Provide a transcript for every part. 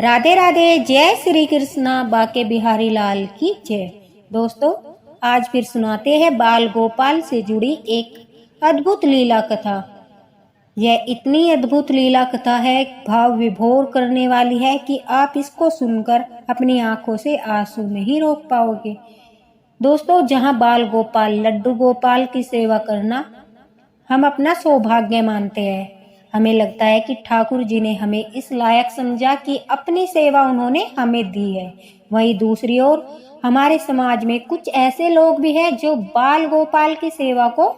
राधे राधे। जय श्री कृष्णा। बाके बिहारी लाल की जय। दोस्तों, आज फिर सुनाते हैं बाल गोपाल से जुड़ी एक अद्भुत लीला कथा। यह इतनी अद्भुत लीला कथा है, भाव विभोर करने वाली है कि आप इसको सुनकर अपनी आंखों से आंसू नहीं रोक पाओगे। दोस्तों, जहां बाल गोपाल लड्डू गोपाल की सेवा करना हम अपना सौभाग्य मानते हैं। हमें लगता है कि ठाकुर जी ने हमें इस लायक समझा कि अपनी सेवा उन्होंने हमें दी है। वहीं दूसरी ओर हमारे समाज में कुछ ऐसे लोग भी हैं जो बाल गोपाल की सेवा को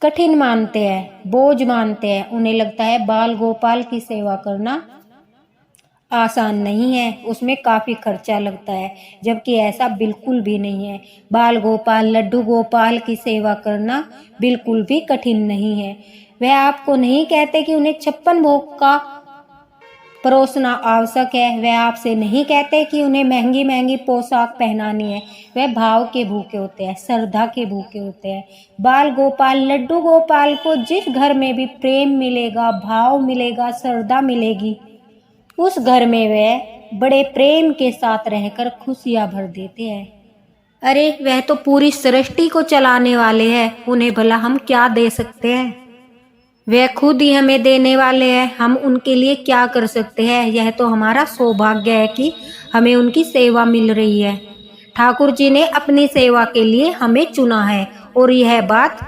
कठिन मानते हैं, बोझ मानते हैं। उन्हें लगता है बाल गोपाल की सेवा करना आसान नहीं है, उसमें काफी खर्चा लगता है, जबकि ऐसा बिल्कुल भी नहीं है। बाल गोपाल लड्डू गोपाल की सेवा करना बिल्कुल भी कठिन नहीं है। वह आपको नहीं कहते कि उन्हें 56 भोग का परोसना आवश्यक है। वह आपसे नहीं कहते कि उन्हें महंगी महंगी पोशाक पहनानी है। वह भाव के भूखे होते हैं, श्रद्धा के भूखे होते हैं। बाल गोपाल लड्डू गोपाल को जिस घर में भी प्रेम मिलेगा, भाव मिलेगा, श्रद्धा मिलेगी, उस घर में वह बड़े प्रेम के साथ रहकर खुशियां भर देते हैं। अरे, वह तो पूरी सृष्टि को चलाने वाले हैं, उन्हें भला हम क्या दे सकते हैं? वह खुद ही हमें देने वाले हैं, हम उनके लिए क्या कर सकते हैं? यह तो हमारा सौभाग्य है कि हमें उनकी सेवा मिल रही है। ठाकुर जी ने अपनी सेवा के लिए हमें चुना है और यह बात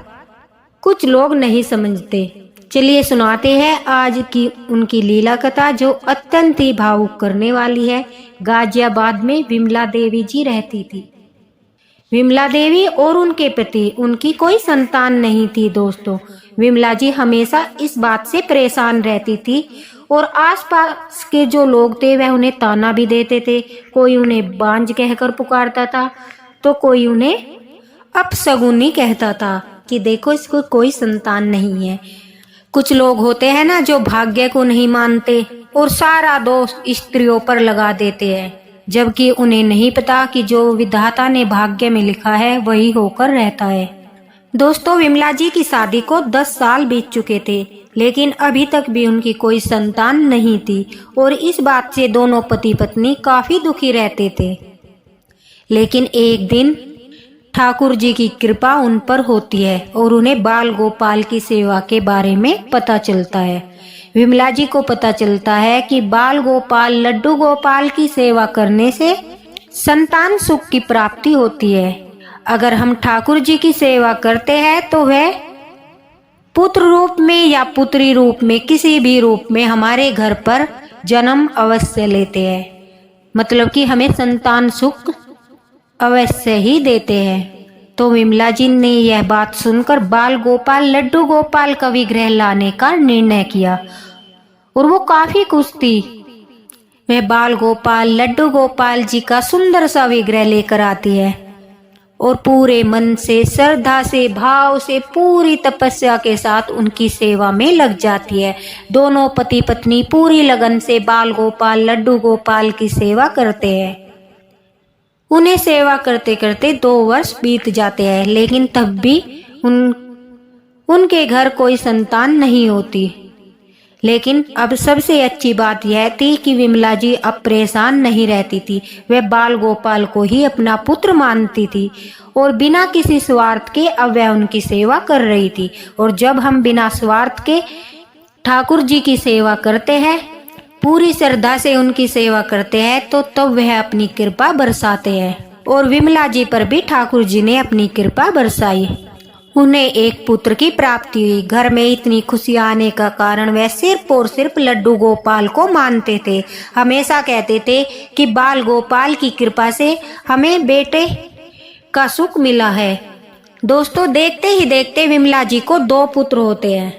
कुछ लोग नहीं समझते। चलिए सुनाते हैं आज की उनकी लीला कथा, जो अत्यंत ही भावुक करने वाली है। गाजियाबाद में विमला देवी जी रहती थी। विमला देवी और उनके पति, उनकी कोई संतान नहीं थी। दोस्तों, विमला जी हमेशा इस बात से परेशान रहती थी और आसपास के जो लोग थे वह उन्हें ताना भी देते थे। कोई उन्हें बांझ कहकर पुकारता था तो कोई उन्हें अपशगुनी कहता था कि देखो, इसको कोई संतान नहीं है। कुछ लोग होते हैं ना जो भाग्य को नहीं मानते और सारा दोष स्त्रियों पर लगा देते हैं, जबकि उन्हें नहीं पता कि जो विधाता ने भाग्य में लिखा है वही होकर रहता है। दोस्तों, विमला जी की शादी को 10 साल बीत चुके थे, लेकिन अभी तक भी उनकी कोई संतान नहीं थी और इस बात से दोनों पति पत्नी काफी दुखी रहते थे। लेकिन एक दिन ठाकुर जी की कृपा उन पर होती है और उन्हें बाल गोपाल की सेवा के बारे में पता चलता है। विमला जी को पता चलता है कि बाल गोपाल लड्डू गोपाल की सेवा करने से संतान सुख की प्राप्ति होती है। अगर हम ठाकुर जी की सेवा करते हैं तो वह पुत्र रूप में या पुत्री रूप में, किसी भी रूप में हमारे घर पर जन्म अवश्य लेते हैं, मतलब कि हमें संतान सुख अवश्य ही देते हैं। तो विमला जी ने यह बात सुनकर बाल गोपाल लड्डू गोपाल का विग्रह लाने का निर्णय किया और वो काफी खुश थी। वह बाल गोपाल लड्डू गोपाल जी का सुंदर सा विग्रह लेकर आती है और पूरे मन से, श्रद्धा से, भाव से, पूरी तपस्या के साथ उनकी सेवा में लग जाती है। दोनों पति पत्नी पूरी लगन से बाल गोपाल लड्डू गोपाल की सेवा करते हैं। उन्हें सेवा करते करते 2 वर्ष बीत जाते हैं, लेकिन तब भी उनके घर कोई संतान नहीं होती। लेकिन अब सबसे अच्छी बात यह थी कि विमला जी अब परेशान नहीं रहती थी। वह बाल गोपाल को ही अपना पुत्र मानती थी और बिना किसी स्वार्थ के अब वह उनकी सेवा कर रही थी। और जब हम बिना स्वार्थ के ठाकुर जी की सेवा करते हैं, पूरी श्रद्धा से उनकी सेवा करते हैं, तो तब वह अपनी कृपा बरसाते हैं। और विमला जी पर भी ठाकुर जी ने अपनी कृपा बरसाई। उन्हें एक पुत्र की प्राप्ति हुई। घर में इतनी खुशी आने का कारण वह सिर्फ और सिर्फ लड्डू गोपाल को मानते थे। हमेशा कहते थे कि बाल गोपाल की कृपा से हमें बेटे का सुख मिला है। दोस्तों, देखते ही देखते विमला जी को 2 पुत्र होते हैं।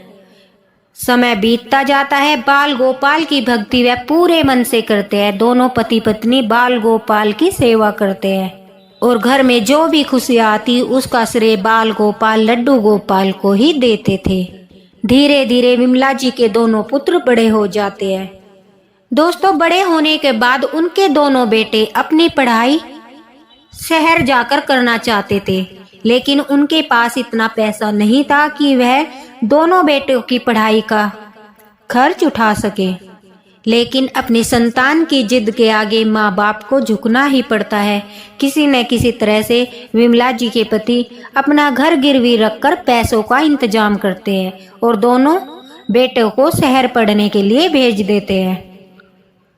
समय बीतता जाता है। बाल गोपाल की भक्ति वह पूरे मन से करते हैं। दोनों पति पत्नी बाल गोपाल की सेवा करते हैं और घर में जो भी खुशियाँ आती उसका श्रेय बाल गोपाल लड्डू गोपाल को ही देते थे। धीरे धीरे विमला जी के दोनों पुत्र बड़े हो जाते हैं। दोस्तों, बड़े होने के बाद उनके दोनों बेटे अपनी पढ़ाई शहर जाकर करना चाहते थे, लेकिन उनके पास इतना पैसा नहीं था कि वह दोनों बेटों की पढ़ाई का खर्च उठा सके। लेकिन अपनी संतान की जिद के आगे माँ बाप को झुकना ही पड़ता है। किसी न किसी तरह से विमला जी के पति अपना घर गिरवी रखकर पैसों का इंतजाम करते हैं और दोनों बेटों को शहर पढ़ने के लिए भेज देते हैं।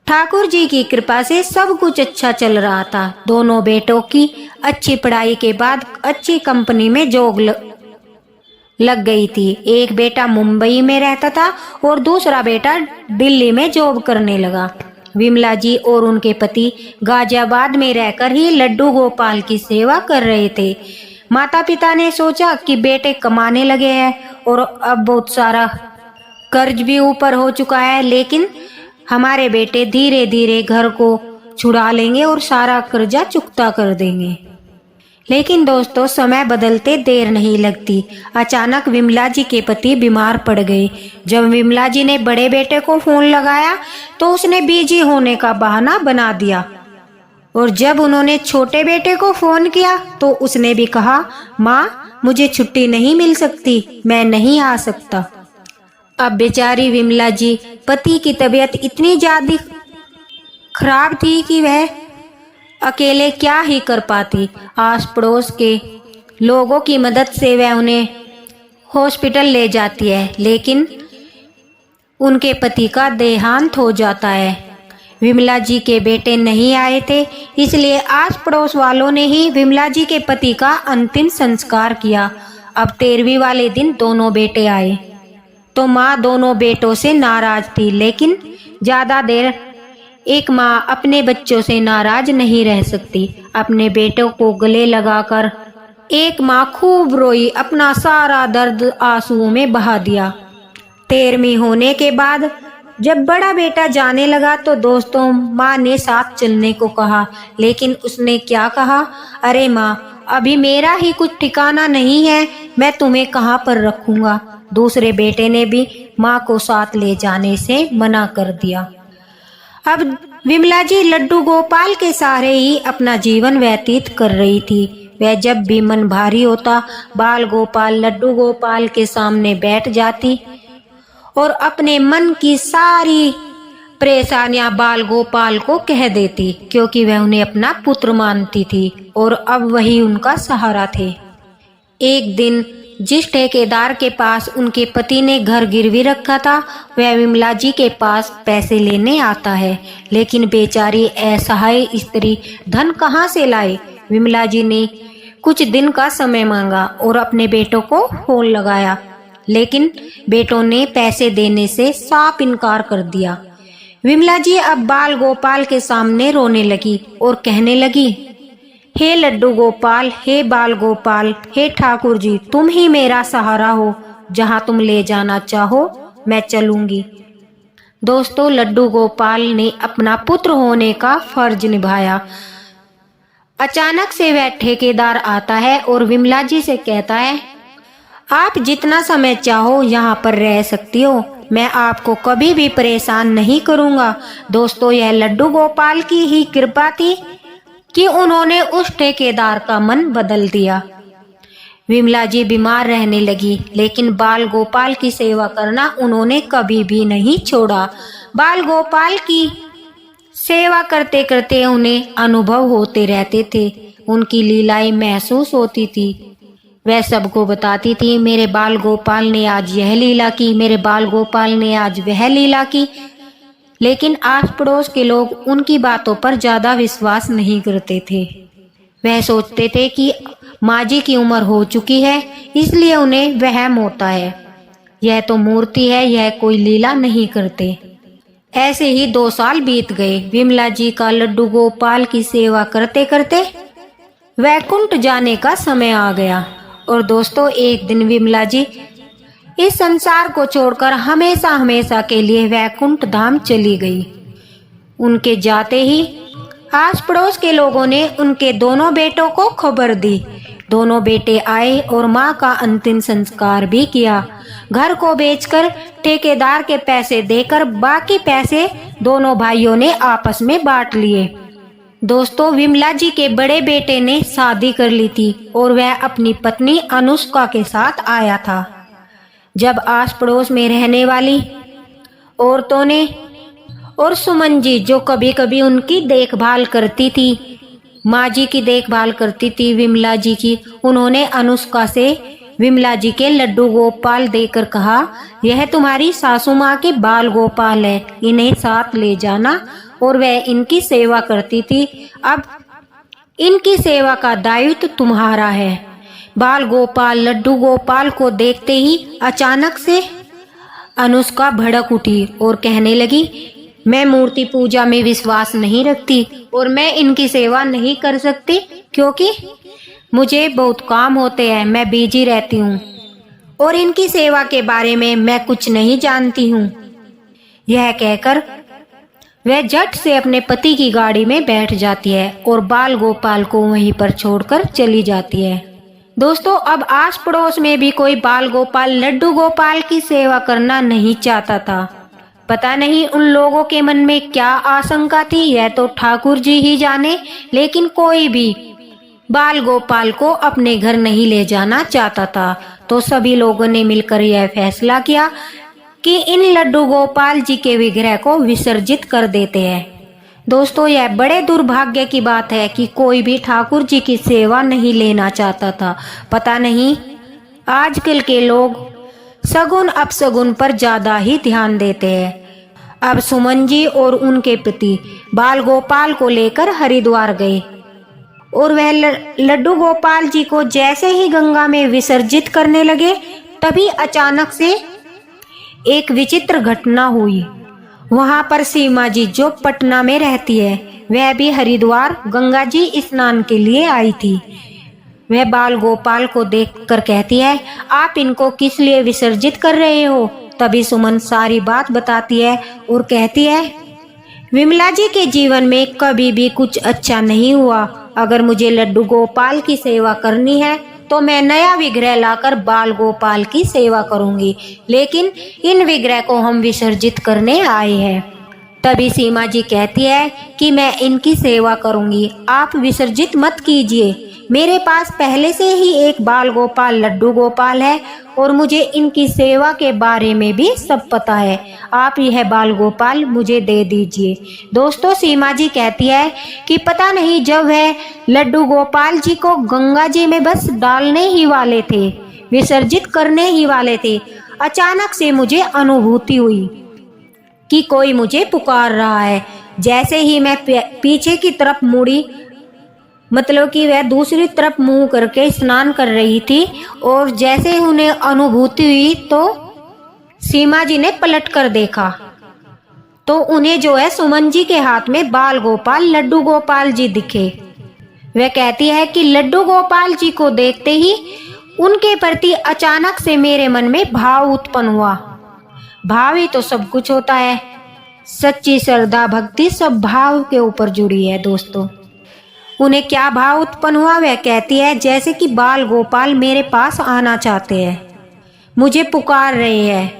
ठाकुर जी की कृपा से सब कुछ अच्छा चल रहा था। दोनों बेटों की अच्छी पढ़ाई के बाद अच्छी कंपनी में जॉब लग गई थी। एक बेटा मुंबई में रहता था और दूसरा बेटा दिल्ली में जॉब करने लगा। विमला जी और उनके पति गाजियाबाद में रहकर ही लड्डू गोपाल की सेवा कर रहे थे। माता पिता ने सोचा कि बेटे कमाने लगे हैं और अब बहुत सारा कर्ज भी ऊपर हो चुका है, लेकिन हमारे बेटे धीरे धीरे घर को छुड़ा लेंगे और सारा कर्जा चुकता कर देंगे। लेकिन दोस्तों, समय बदलते देर नहीं लगती। अचानक विमला जी के पति बीमार पड़ गए। जब विमला जी ने बड़े बेटे को फोन लगाया तो उसने बिजी होने का बहाना बना दिया, और जब उन्होंने छोटे बेटे को फोन किया तो उसने भी कहा, माँ मुझे छुट्टी नहीं मिल सकती, मैं नहीं आ सकता। अब बेचारी विमला जी पति की तबीयत इतनी ज्यादा खराब थी कि वह अकेले क्या ही कर पाती। आस पड़ोस के लोगों की मदद से वह उन्हें हॉस्पिटल ले जाती है, लेकिन उनके पति का देहांत हो जाता है। विमला जी के बेटे नहीं आए थे, इसलिए आस पड़ोस वालों ने ही विमला जी के पति का अंतिम संस्कार किया। अब 13वीं वाले दिन दोनों बेटे आए तो माँ दोनों बेटों से नाराज थी, लेकिन ज्यादा देर एक माँ अपने बच्चों से नाराज नहीं रह सकती। अपने बेटों को गले लगाकर एक माँ खूब रोई, अपना सारा दर्द आंसुओं में बहा दिया। 13वीं होने के बाद जब बड़ा बेटा जाने लगा तो दोस्तों, माँ ने साथ चलने को कहा, लेकिन उसने क्या कहा, अरे माँ अभी मेरा ही कुछ ठिकाना नहीं है, मैं तुम्हें कहाँ पर रखूंगा। दूसरे बेटे ने भी माँ को साथ ले जाने से मना कर दिया। अब विमला जी लड्डू गोपाल के सहारे ही अपना जीवन व्यतीत कर रही थी। वह जब भी मन भारी होता, बाल गोपाल लड्डू गोपाल के सामने बैठ जाती और अपने मन की सारी परेशानियां बाल गोपाल को कह देती, क्योंकि वह उन्हें अपना पुत्र मानती थी और अब वही उनका सहारा थे। एक दिन जिस ठेकेदार के पास उनके पति ने घर गिरवी रखा था, वह विमला जी के पास पैसे लेने आता है, लेकिन बेचारी असहाय स्त्री धन कहाँ से लाए। विमला जी ने कुछ दिन का समय मांगा और अपने बेटों को फोन लगाया, लेकिन बेटों ने पैसे देने से साफ इनकार कर दिया। विमला जी अब बाल गोपाल के सामने रोने लगी और कहने लगी, हे लड्डू गोपाल, हे बाल गोपाल, हे ठाकुर जी, तुम ही मेरा सहारा हो, जहाँ तुम ले जाना चाहो मैं चलूंगी। दोस्तों, लड्डू गोपाल ने अपना पुत्र होने का फर्ज निभाया। अचानक से वह ठेकेदार आता है और विमला जी से कहता है, आप जितना समय चाहो यहाँ पर रह सकती हो, मैं आपको कभी भी परेशान नहीं करूँगा। दोस्तों, यह लड्डू गोपाल की ही कृपा थी कि उन्होंने उस ठेकेदार का मन बदल दिया। विमला जी बीमार रहने लगी, लेकिन बाल गोपाल की सेवा करना उन्होंने कभी भी नहीं छोड़ा। बाल गोपाल की सेवा करते करते उन्हें अनुभव होते रहते थे, उनकी लीलाएं महसूस होती थी। वह सबको बताती थी, मेरे बाल गोपाल ने आज यह लीला की, मेरे बाल गोपाल ने आज वह लीला की। लेकिन आस पड़ोस के लोग उनकी बातों पर ज्यादा विश्वास नहीं करते थे। वह सोचते थे कि माँ जी की उम्र हो चुकी है, इसलिए उन्हें वहम होता है, यह तो मूर्ति है, यह कोई लीला नहीं करते। ऐसे ही 2 साल बीत गए। विमला जी का लड्डू गोपाल की सेवा करते करते वैकुंठ जाने का समय आ गया। और दोस्तों, एक दिन विमला जी इस संसार को छोड़कर हमेशा हमेशा के लिए वैकुंठ धाम चली गई। उनके जाते ही आस पड़ोस के लोगों ने उनके दोनों बेटों को खबर दी। दोनों बेटे आए और माँ का अंतिम संस्कार भी किया। घर को बेचकर ठेकेदार के पैसे देकर बाकी पैसे दोनों भाइयों ने आपस में बांट लिए। दोस्तों, विमला जी के बड़े बेटे ने शादी कर ली थी और वह अपनी पत्नी अनुष्का के साथ आया था। जब आस पड़ोस में रहने वाली औरतों ने और सुमन जी जो कभी कभी उनकी देखभाल करती थी, माँ जी की देखभाल करती थी विमला जी की, उन्होंने अनुष्का से विमला जी के लड्डू गोपाल देकर कहा, यह तुम्हारी सासू माँ के बाल गोपाल है, इन्हें साथ ले जाना। और वह इनकी सेवा करती थी। अब इनकी सेवा का दायित्व तुम्हारा है। बाल गोपाल लड्डू गोपाल को देखते ही अचानक से अनुष्का भड़क उठी और कहने लगी, मैं मूर्ति पूजा में विश्वास नहीं रखती और मैं इनकी सेवा नहीं कर सकती क्योंकि मुझे बहुत काम होते हैं, मैं बिजी रहती हूँ और इनकी सेवा के बारे में मैं कुछ नहीं जानती हूँ। यह कहकर वह झट से अपने पति की गाड़ी में बैठ जाती है और बाल गोपाल को वहीं पर छोड़कर चली जाती है। दोस्तों, अब आस पड़ोस में भी कोई बाल गोपाल लड्डू गोपाल की सेवा करना नहीं चाहता था। पता नहीं उन लोगों के मन में क्या आशंका थी, यह तो ठाकुर जी ही जाने, लेकिन कोई भी बाल गोपाल को अपने घर नहीं ले जाना चाहता था। तो सभी लोगों ने मिलकर यह फैसला किया कि इन लड्डू गोपाल जी के विग्रह को विसर्जित कर देते हैं। दोस्तों, यह बड़े दुर्भाग्य की बात है कि कोई भी ठाकुर जी की सेवा नहीं लेना चाहता था। पता नहीं आजकल के लोग सगुन अपसगुन पर ज्यादा ही ध्यान देते हैं। अब सुमन जी और उनके पति बाल गोपाल को लेकर हरिद्वार गए और वह लड्डू गोपाल जी को जैसे ही गंगा में विसर्जित करने लगे, तभी अचानक से एक विचित्र घटना हुई। वहां पर सीमा जी जो पटना में रहती है, वह भी हरिद्वार गंगा जी स्नान के लिए आई थी। वह बाल गोपाल को देखकर कहती है, आप इनको किस लिए विसर्जित कर रहे हो? तभी सुमन सारी बात बताती है और कहती है, विमला जी के जीवन में कभी भी कुछ अच्छा नहीं हुआ। अगर मुझे लड्डू गोपाल की सेवा करनी है तो मैं नया विग्रह लाकर बाल गोपाल की सेवा करूंगी, लेकिन इन विग्रह को हम विसर्जित करने आए हैं। तभी सीमा जी कहती है कि मैं इनकी सेवा करूंगी, आप विसर्जित मत कीजिए। मेरे पास पहले से ही एक बाल गोपाल लड्डू गोपाल है और मुझे इनकी सेवा के बारे में भी सब पता है। आप यह बाल गोपाल मुझे दे दीजिए। दोस्तों, सीमा जी कहती है कि पता नहीं, जब वह लड्डू गोपाल जी को गंगा जी में बस डालने ही वाले थे, विसर्जित करने ही वाले थे, अचानक से मुझे अनुभूति हुई कि कोई मुझे पुकार रहा है। जैसे ही मैं पीछे की तरफ मुड़ी, मतलब कि वह दूसरी तरफ मुंह करके स्नान कर रही थी, और जैसे ही उन्हें अनुभूति हुई तो सीमा जी ने पलट कर देखा तो उन्हें जो है सुमन जी के हाथ में बाल गोपाल लड्डू गोपाल जी दिखे। वह कहती है कि लड्डू गोपाल जी को देखते ही उनके प्रति अचानक से मेरे मन में भाव उत्पन्न हुआ। भाव ही तो सब कुछ होता है। सच्ची श्रद्धा भक्ति सब भाव के ऊपर जुड़ी है। दोस्तों, उन्हें क्या भाव उत्पन्न हुआ? वह कहती है, जैसे कि बाल गोपाल मेरे पास आना चाहते हैं, मुझे पुकार रहे हैं।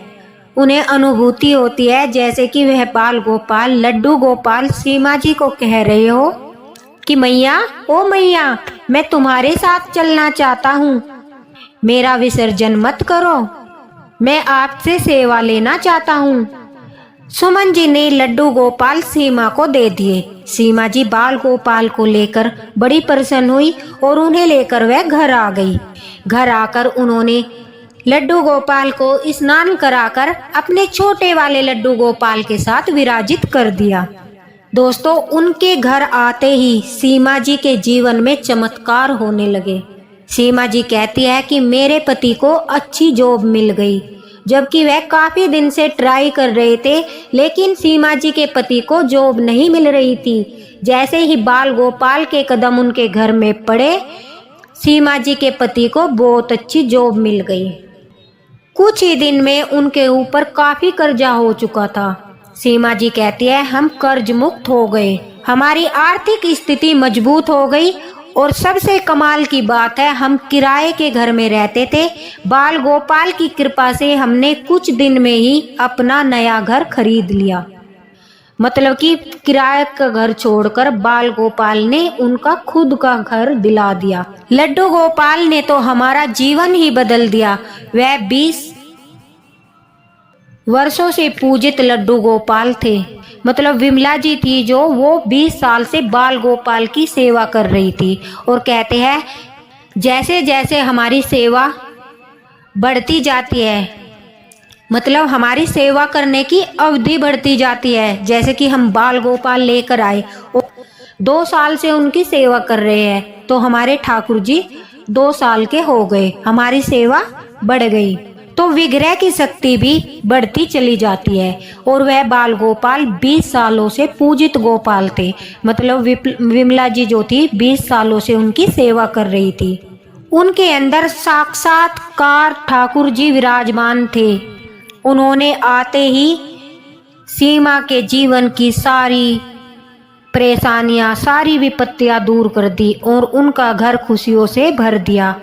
उन्हें अनुभूति होती है जैसे कि वह बाल गोपाल लड्डू गोपाल सीमा जी को कह रहे हो कि मैया, ओ मैया, मैं तुम्हारे साथ चलना चाहता हूँ, मेरा विसर्जन मत करो, मैं आपसे सेवा लेना चाहता हूँ। सुमन जी ने लड्डू गोपाल सीमा को दे दिए। सीमा जी बाल गोपाल को लेकर बड़ी प्रसन्न हुई और उन्हें लेकर वह घर आ गई। घर आकर उन्होंने लड्डू गोपाल को स्नान कराकर अपने छोटे वाले लड्डू गोपाल के साथ विराजित कर दिया। दोस्तों, उनके घर आते ही सीमा जी के जीवन में चमत्कार होने लगे। सीमा जी कहती है कि मेरे पति को अच्छी जॉब मिल गई, जबकि वह काफी दिन से ट्राई कर रहे थे, लेकिन सीमा जी के पति को जॉब नहीं मिल रही थी। जैसे ही बाल गोपाल के कदम उनके घर में पड़े, सीमा जी के पति को बहुत अच्छी जॉब मिल गई। कुछ ही दिन में उनके ऊपर काफी कर्जा हो चुका था। सीमा जी कहती है, हम कर्ज मुक्त हो गए, हमारी आर्थिक स्थिति मजबूत हो गई, और सबसे कमाल की बात है, हम किराए के घर में रहते थे। बाल गोपाल की कृपा से हमने कुछ दिन में ही अपना नया घर खरीद लिया। मतलब कि किराए का घर छोड़कर बाल गोपाल ने उनका खुद का घर दिला दिया। लड्डू गोपाल ने तो हमारा जीवन ही बदल दिया। वह 20 वर्षों से पूजित लड्डू गोपाल थे। मतलब विमला जी थी जो वो 20 साल से बाल गोपाल की सेवा कर रही थी। और कहते हैं जैसे जैसे हमारी सेवा बढ़ती जाती है, मतलब हमारी सेवा करने की अवधि बढ़ती जाती है, जैसे कि हम बाल गोपाल लेकर आए और 2 साल से उनकी सेवा कर रहे हैं, तो हमारे ठाकुर जी 2 साल के हो गए, हमारी सेवा बढ़ गई, तो विग्रह की शक्ति भी बढ़ती चली जाती है। और वह बाल गोपाल 20 सालों से पूजित गोपाल थे, मतलब विमला जी जो थी 20 सालों से उनकी सेवा कर रही थी। उनके अंदर साक्षात्कार ठाकुर जी विराजमान थे। उन्होंने आते ही सीमा के जीवन की सारी परेशानियां, सारी विपत्तियां दूर कर दी और उनका घर खुशियों से भर दिया।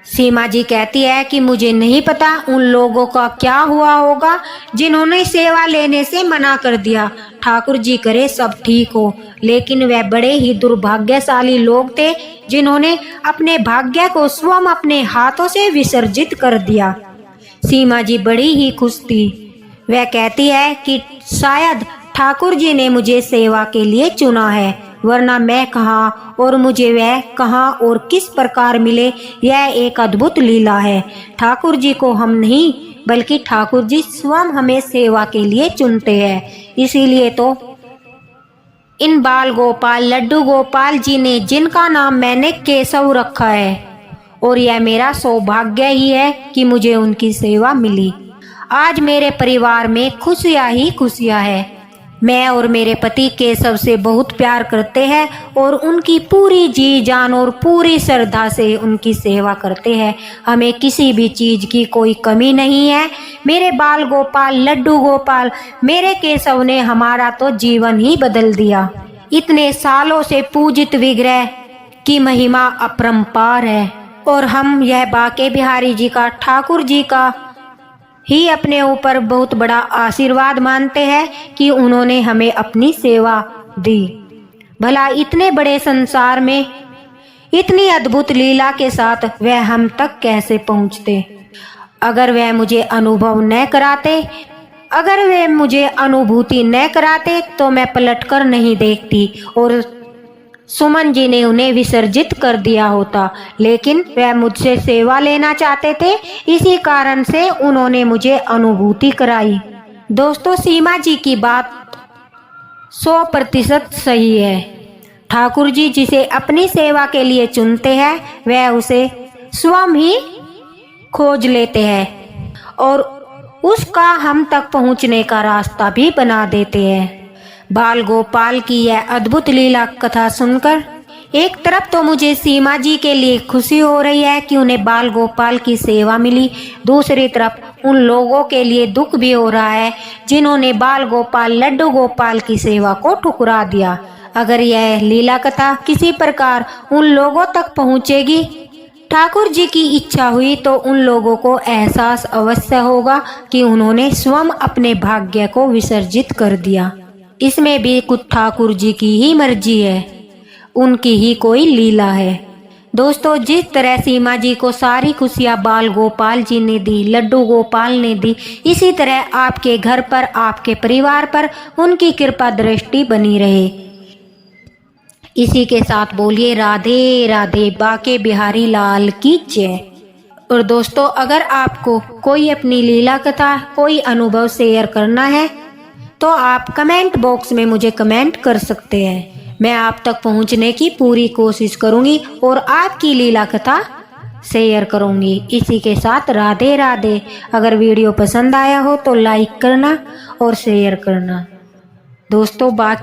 सीमा जी कहती है कि मुझे नहीं पता उन लोगों का क्या हुआ होगा जिन्होंने सेवा लेने से मना कर दिया। ठाकुर जी करे सब ठीक हो, लेकिन वह बड़े ही दुर्भाग्यशाली लोग थे जिन्होंने अपने भाग्य को स्वयं अपने हाथों से विसर्जित कर दिया। सीमा जी बड़ी ही खुश थी। वह कहती है कि शायद ठाकुर जी ने मुझे सेवा के लिए चुना है, वरना मैं कहाँ और मुझे वह कहाँ और किस प्रकार मिले, यह एक अद्भुत लीला है। ठाकुर जी को हम नहीं बल्कि ठाकुर जी स्वयं हमें सेवा के लिए चुनते हैं। इसीलिए तो इन बाल गोपाल लड्डू गोपाल जी ने, जिनका नाम मैंने केशव रखा है, और यह मेरा सौभाग्य ही है कि मुझे उनकी सेवा मिली। आज मेरे परिवार में खुशियाँ ही खुशियाँ है। मैं और मेरे पति केशव से बहुत प्यार करते हैं और उनकी पूरी जी जान और पूरी श्रद्धा से उनकी सेवा करते हैं। हमें किसी भी चीज़ की कोई कमी नहीं है। मेरे बाल गोपाल लड्डू गोपाल, मेरे केशव ने हमारा तो जीवन ही बदल दिया। इतने सालों से पूजित विग्रह की महिमा अपरंपार है और हम यह बाके बिहारी जी का, ठाकुर जी का ही अपने ऊपर बहुत बड़ा आशीर्वाद मानते हैं कि उन्होंने हमें अपनी सेवा दी। भला इतने बड़े संसार में इतनी अद्भुत लीला के साथ वह हम तक कैसे पहुँचते। अगर वह मुझे अनुभव न कराते, अगर वे मुझे अनुभूति न कराते तो मैं पलटकर नहीं देखती और सुमन जी ने उन्हें विसर्जित कर दिया होता, लेकिन वह मुझसे सेवा लेना चाहते थे, इसी कारण से उन्होंने मुझे अनुभूति कराई। दोस्तों, सीमा जी की बात 100% सही है। ठाकुर जी जिसे अपनी सेवा के लिए चुनते हैं वह उसे स्वयं ही खोज लेते हैं और उसका हम तक पहुंचने का रास्ता भी बना देते हैं। बाल गोपाल की यह अद्भुत लीला कथा सुनकर एक तरफ तो मुझे सीमा जी के लिए खुशी हो रही है कि उन्हें बाल गोपाल की सेवा मिली, दूसरी तरफ उन लोगों के लिए दुख भी हो रहा है जिन्होंने बाल गोपाल लड्डू गोपाल की सेवा को ठुकरा दिया। अगर यह लीला कथा किसी प्रकार उन लोगों तक पहुंचेगी, ठाकुर जी की इच्छा हुई, तो उन लोगों को एहसास अवश्य होगा कि उन्होंने स्वयं अपने भाग्य को विसर्जित कर दिया। इसमें भी कुछ ठाकुर जी की ही मर्जी है, उनकी ही कोई लीला है। दोस्तों, जिस तरह सीमा जी को सारी खुशियाँ बाल गोपाल जी ने दी, लड्डू गोपाल ने दी, इसी तरह आपके घर पर, आपके परिवार पर उनकी कृपा दृष्टि बनी रहे। इसी के साथ बोलिए राधे राधे, बाके बिहारी लाल की जय। और दोस्तों, अगर आपको कोई अपनी लीला कथा, कोई अनुभव शेयर करना है तो आप कमेंट बॉक्स में मुझे कमेंट कर सकते हैं। मैं आप तक पहुंचने की पूरी कोशिश करूंगी और आपकी लीला कथा शेयर करूंगी। इसी के साथ राधे राधे। अगर वीडियो पसंद आया हो तो लाइक करना और शेयर करना। दोस्तों, बाकी